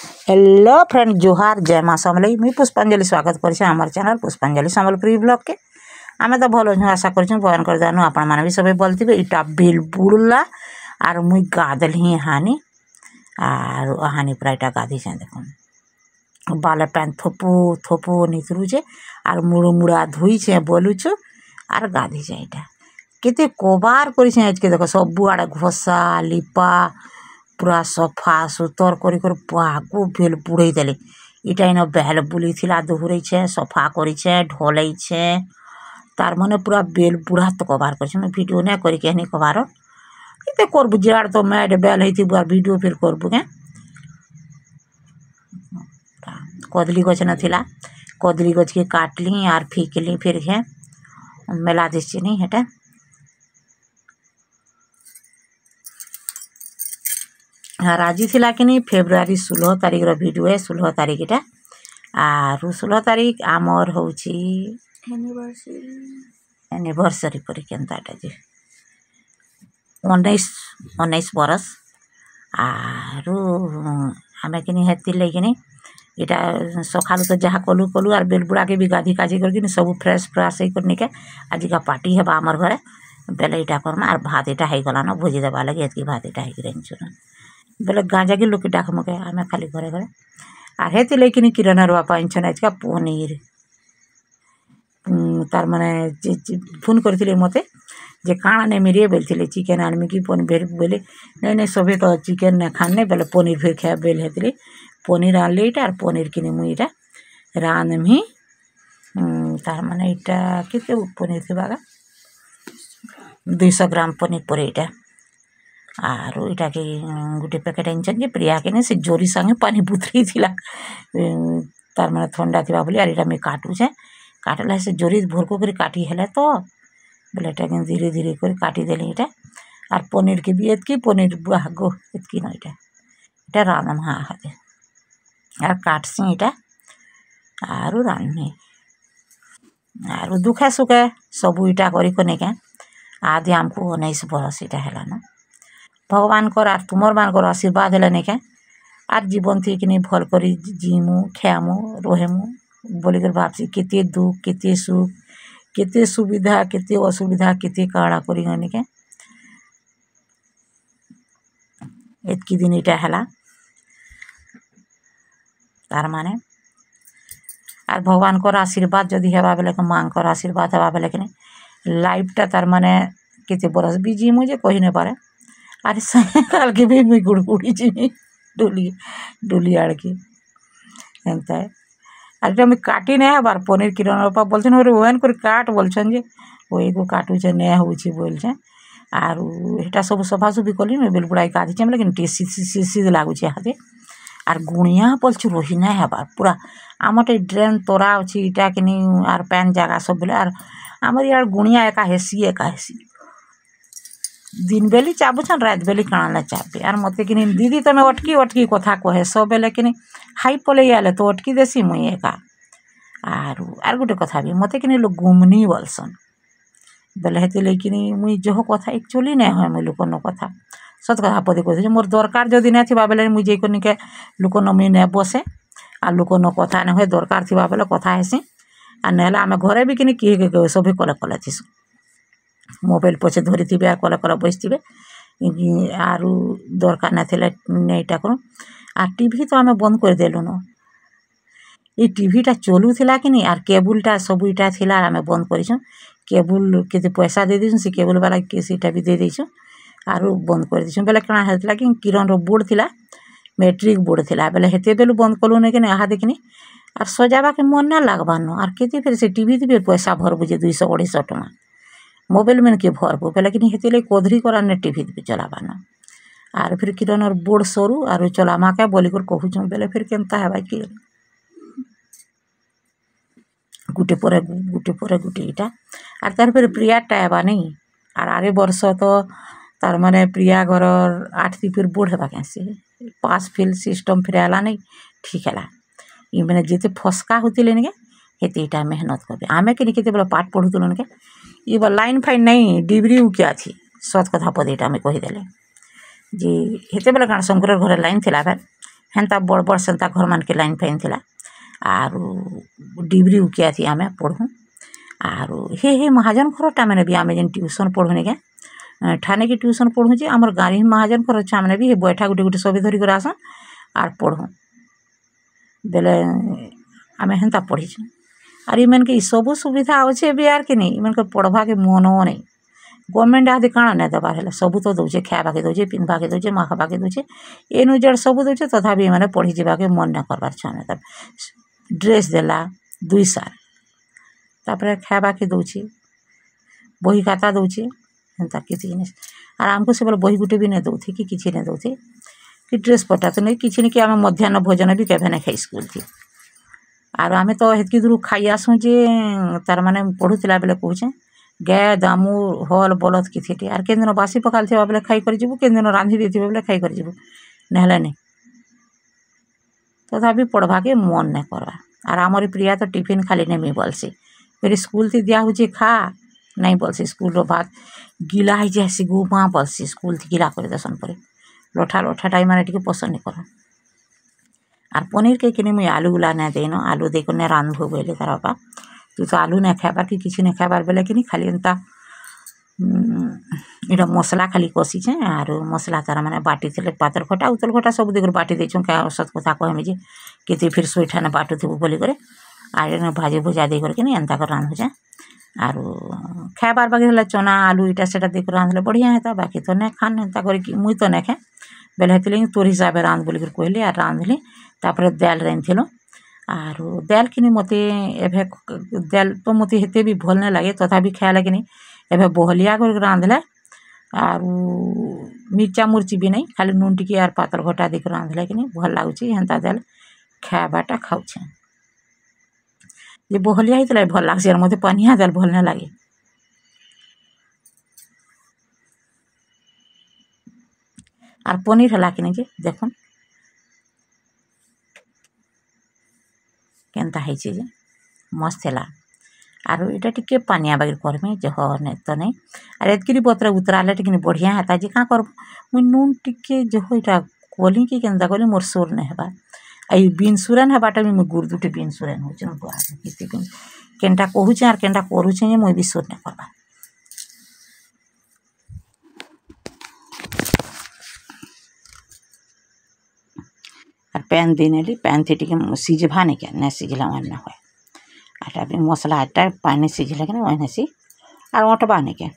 hello friend जोहार जय माँ समलई मुई पुष्पांजलि स्वागत कर चैनल पुष्पांजलि संबलपुरी ब्लॉग के आमे तो भल अच्छे आशा कर भगवान कर जानू आपण मैंने भी सब बोलते इटा बेल बुड़ला आर मुई गाधल ही हानि आर हानि पूरा इटा गाधी छे देखो बाले पैन थोपू थोपू नितरुचे आर मुड़ मुड़ा धोई छे बोलुछु आर गाधी छे इटा केते कबार करी आज के देखो सब आड़े घोषा लिपा पूरा सफा सुतर करी पागु बेल बुड़े देले इटा इन बेल बुली थिला दोहरे छे सफा करी छे ढोलै छे तार माने पूरा बेल बुढ़ा तो कबार कर वीडियो नहीं करी के नहीं कबार इते करबु जाड़ तो मैड बेल है बुआर वीडियो फिर करबु के कदली गछ न थिला कदली गछ के काटली आर फिकली फिर के मेला दिसी नहीं हेटा हाँ राजी थिला कि नहीं फेब्रुआरी 16 तारीख रो वीडियो है 16 तारीख इटा आर 16 तारीख आमर होची एनिवर्सरी पर केनताटा जे 19 बरस आरु आमे कि नहीं हेती ले कि नहीं इटा सकालु तो जहाँ कलु कलु आर बेलबुड़ा के भी गाधी काजी करके सब फ्रेश फ्राश ही करने के आज का पार्टी है आमर घरे बेले इटा करमा आर भात इटा है गला न भोजी देवा लगे एतकी भात इटा है रेंचुन बेले गाँजा के लोग डाक मके आमे खाली घरे घरे आर हेती लेकिन किरण बापा इंछन आज का पनीर तार माने फोन करथिले मते जे काଣା ने मेरे बेलथिले चिकन आनमी की पनीर बेले नहीं सभी तो चिकन ने खाने बेले पनीर फिर खाए बेल हेतले पनीर आनले इटा आर पनीर किने मुई इटा रांधमी तार माने इटा केते पनीर थिबागा 200 ग्राम पनीर पर इटा आरो इटा के गोटे पैकेट आनिछन जे प्रिया के से जोरी संगे पानी बुतरी थिला तार माने ठंडा थिबा बोली आर इटा में काटू छे काटला से जोरी भोरको करी काटी हेले तो बोले इटा के धीरे धीरे कर काटी देली इटा आर पनीर के भी एतकी पनीर गो एतकी न इटा रांधम हाँ हाथे आर काटसी इटा आरु रांधमी आरु दुखे सुखे सबू इटा करी कोने के आदि आमको 19 बरस इटा हेला न भगवान कर आर तुमर मान कर आशीर्वाद हेले नहीं के आर जीवन थी कि नहीं भल करी जीमु खामु रोहेमु बोली कर भाबसी केते दुख केते सुख केते सुविधा केते असुविधा केते काड़ा करी गनी के एतकी दिन इटा हेला तार माने आर भगवान कर आशीर्वाद जदि हेबा बेले के मांग कर आशीर्वाद हेबा बेले के लाइफटा तार माने केते बरस भी जीमु जे कहि न पारे अरे काल के भी मुई गुड़गुड़ी जी डुली आड़ के एंता है अरे मैं काटी नहीं बार पनीर किरण बापा बोलछन अरे ओहन कर काट बोलछन जे ओ एगो काटू छे नहीं होछि बोलछे आर एटा सब सफासुफी कली में बेलबुड़ाई काटी छे लेकिन टेसी सीधी लागु छे हाथे आर गुणिया बोलछु रही नहीं हेबार पूरा आमटे ड्रेन तोरा अछि इटा कि नहीं आर पैन जगह सब बेले आर आमर यार गुणिया एका हेसी दिन बेली चाबुछन रात बेली काणा चाबे आर मते कि दीदी तमे अटकी अटकी कथा कहे सब बेले कि हाई पले आले तो अटकी देसी मुई एका आर गोटे कथा भी मते कि लोग गुमनी बोलसन बेले हेती लेकिन मुई जह कथा एक्चुअली नहीं है मुई लोक न कथा सत कथा पदे कह मोर दरकार जदि नहीं थिबा बेले मुई जे कोनी के लोक न मुई नहीं बसे आ लोक न कथा नहीं हुए दरकार थिबा बेले कथा हेसी आ नेला आमे घरे भी कि किए सभी कले कले थिसु मोबाइल पछे धरी थे कले कले बसथे आरु दरकार नाथिले नईटा करूँ आर टीवी तो आमे बंद कर देलु न ये टीवीटा चलू थिला कि नहीं आर केबुलटा सब इटा थिला आमे बंद करिछु केबुल केते पैसा दे दिछु से केबुल वाला के सीटा भी दे दिछु आरु बंद कर दिछु बेले कणा हेतला कि किरण रो बोर्ड थिला मैट्रिक बोर्ड थिला बेले हेते बेलु बंद कलु नै कि नहीं आहा देखनी आर सजाबा के मन ना लागबा न आर केते फिर से टीवी भी पैसा भरबु जे 200-250 टका मोबाइल में के भरबो बेले कि हेती ले कोधरी कराने टीवी भी चलाबान आर फिर किरण और बोर्ड सरू आर चलामा के बोली कर कहूँ बेले फिर केनता है भाई कि गुटे पर गुटे इटा आर तार फिर प्रियाटा हेबा नहीं आर आरे वर्ष तो तार माने प्रिया घर 8 फिर बोर्ड हेबा कैसे पास फिल सिस्टम फिर आला नहीं ठीक है ये मैंने जेते फसका होती लेने के हेती इटा मेहनत करबे आमे के केते बेला पाठ पढ़ुतुलन के ये बा लाइन फाइन नहीं डिब्री क्या थी सत कथा पदेटा में कहीदेले जे हेते बेले काण शंकर घर लाइन थिला हेन्ता बड़ बड़ सेन्ता घर मान के लाइन फाइन थिला आरू डिब्री उकिया थी आमे पढ़ूँ आरू हे महाजन घरटा मैंने भी आमे जेन ट्यूशन पढ़ुनी के ठाने की ट्यूशन पढ़ूँ जे आमर गाँव महाजन घर छुआ मैंने भी बैठा गुटे गुटे सभी धरिक आसन आर पढ़ूँ बेले आमे हेन्ता पढ़ीछुँ आर इमन के सब सुविधा अच्छे भी आर कि नहीं इमन के पढ़वा के मन नहीं गवर्नमेंट आदि काଣା नहीं देवार है सबू तो दौचे खावा के दौचे पिंधवा के दौचे माखवा के दौचे एनु जड़ सबू दौचे तथापि मैंने पढ़ी जावा के मन नहीं करवार छुआ तब ड्रेस देला 2 साल तापर खावा के दौचे बही खाता दौचे हेन्ता किसी नहीं आर आमको से बोले बही गुटे भी नहीं दौथे कि किसी नहीं दौथे कि ड्रेस पटा तो नहीं किसी नहीं कि आम मध्याह्न भोजन भी केवे नहीं खाई स्कूल थी आर आमे तो हेतकी दूर खाई आसुँ जे तार माने पढ़ुला बेले कहूँ गाय दामूर हल बलद किसी आर केन दिन बासी पकाल थे बेले खाई कर जीवु केन दिन रांधि देथिबे बेले खाई कर जीवु नहले नहीं तथापि पढ़वा के मन नहीं करवा आर आमर प्रिया तो टिफिन खाली नहीं बोलसी फिर स्कूल थी दिया हुए खा नहीं बोलसी स्कूल रो भात गिला ही जैसी गुमा बोलसी स्कूल थी गिला कर दसन पर लोठा लोठा टाइम मैंने टी पसंद नहीं कर आर पनीर के किने मुई आलू गुला नहीं देन आलू देकर नहीं रांधबो बोले तार बापा तू तो आलू नहीं खाबार कि किसी नहीं खाबार बेले कि खाली एंता इटा मसला खाली कषिछे आर मसला तार मैंने बाटी थे पातर खटा उतल खटा सब दिगर बाटी देछुँ क्या सत कथा कहमी जे कि फिर सोईठा ने बाटुथबू बोली करे आर भाजी भुजा दे करके एंता कर रांधुछे आर खाबार बाकी है चना आलू इटा सेटा देकर रांधले बढ़िया है बाकी तो नहीं खान एंता कर मुई तो नहीं खाए बेले हेतिले तोर हिसाब रांध बोल कहली आर रांधली तापर दाल रांधिल आर दाल कि मते एभे दाल तो मते हेते भी भल नहीं लगे तथापि खाए लगे नहीं एभे बहलिया कर रांधले आर मिर्चा मुर्ची भी नहीं खाली नून टिके आर पातर घटा देकर रांधले कि भल लगुच हेन्ता दाल खाबाटा खाऊे जे बहलिया होता भल लगे आर मते पनिया दाल भल नहीं लगे आर पनीर है कि नहीं देखुन केनता है जे मस्त है आर इटा टिके पानिया बागिर करमी जे हो नहीं तो नहीं आर एतकी पत्र उतराले टिके बढ़िया है जे क्या करब मुई नून टिके जो हो इटा कली कि केनता कली मोर सोर नहीं हेबा आई बिनसुरन हेबाटा भी मुई गुड़ दुटे बिनसुरन हो केनटा कहूचे आर केनटा करूचे जे मुई भी सोर नहीं करबा आर पैन देनेली पैन थी टिके सिझभा नहीं क्या नहीं सिझला वन ना हो आटा भी मसला आटा पानी सिझला कि वही सी आर अटबा नहीं क्या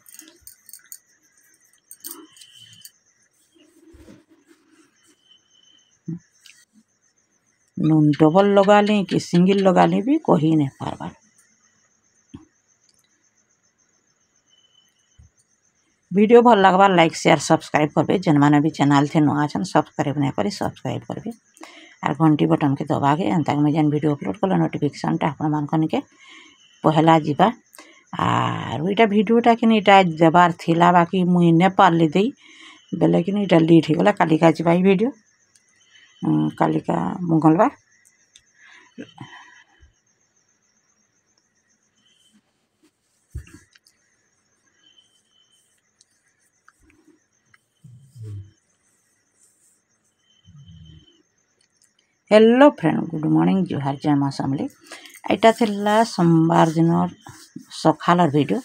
नून डबल लगा ली कि सिंगल लगा ली भी कही नहीं पारबार वीडियो भल लगवा लाइक शेयर सब्सक्राइब करबे जेन माने भी चैनल थे नुआ छन सब्सक्राइब नहीं करी सब्सक्राइब करबे आर घंटी बटन के दबा के एंता मैं जेन वीडियो अपलोड कला नोटिफिकेशनटा आपण मान के पहला जीवा आर इटा वीडियोटा कि इटा देवार थिला बाकी मुई ने पारली देई बेले कि इटा लेट हो गला कालिका जीवा वीडियो कालिका मंगलवार हेलो फ्रेंड गुड मॉर्निंग जुहार जय माँ समली एटा थिला सोमवार दिन सकालर वीडियो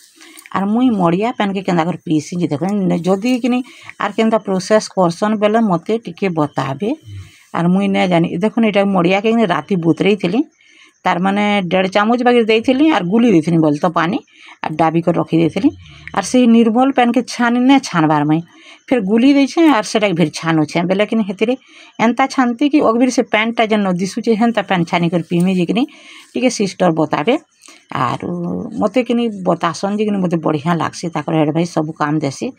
आर मुई मड़िया पैन के केंदा कर पीसी जी देख जदि कि आर केंदा प्रोसेस करसन बेले मते टिके बताबे आर मुई नहीं जानी देखुन ये मड़िया के राति बुतरई थी तार माने 1.5 चामच बागी देती आर गुली देती बोल तो पानी आर डाबी कर रखी देती आर से निर्मल पैन के छानी नहीं छानबार मैं फिर गुली देछे आर सेटा फिर छानुछे बेले कि हेतिरे एंता छानती कि अगबिर से पैनटा जेन दिशुचे हेन्ता पैन छानी कर पीमे जे कि टिके सिस्टर बताबे आर मते कि बतासन जे कि मते बढ़िया लागसी ताकर एडवाइस सब काम देसी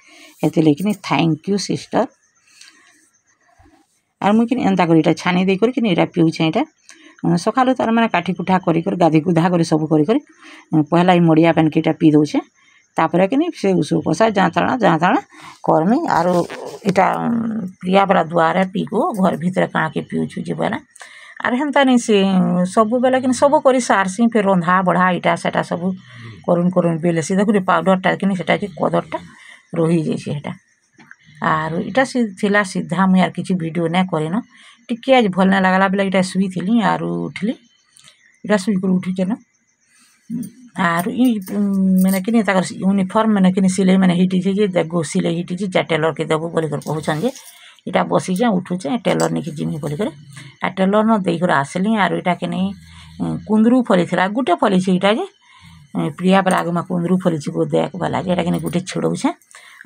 हेतिले कि थैंक यू सिस्टर आर मुई कि एंता कर छानी दे कर कि पीऊछे यहाँ सकालू तार मैंने काठी कुठा कर गाधी गुधा कर सब कर पहला ही मड़िया पैन के पी दौचे तापर कि से उसु कषा जाताड़ा करमी आर इटा प्रिया वाला दुआरे पीगो घर भितर काଣା के पीऊछु जी बोला आर हेन्ता नहीं से सब बेला कि सब कर सारसी फिर रंधा बढ़ा इटा सेटा सब करुन बेले से देखो पाउडरटा कि कदरटा रही जाइए आर इटा थिला सीधा मुई आर किसी वीडियो नहीं करेन टिके आज भल ना लगला बेले इटा शुई थी आर उठली इटा शुई कर उठुचे न आर मैंने कि यूनिफॉर्म मैंने कि सिलाई मैंने हिटी जे देखो सिलाई हिटी जा टेलर के देबू बोल कहून जे इटा बसीचे उठुचे टेलर नहीं जिमी बोलिक आ टेलर न देकर आसली आर इटा के नहीं कुंदरू फली थी गोटे फली इटा जे प्रिया बेला आगे कुंदरू फली को देख वाला जे कि गोटे छिड़ौचे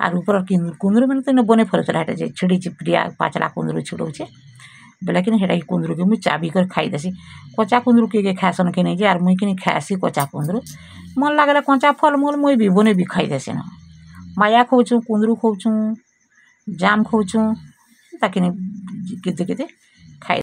आर ऊपर कुंदरू मैंने तो बने फलुला जे छिड़ी प्रिया पाचला कुंदरू छिड़ौचे बेले कि हेटा कुंदरू के मुझे चाबी कर खाईदेसी कचा कुंदरू किए खासन के नहीं जे आर मुई कि खाएसी कचा कुंदरू मन लगे कचा फल मूल मुई भी बने भी खाईदेसी न माया खोचु कुंदरू खोचु जाम खोचु ताकि केते केते खाई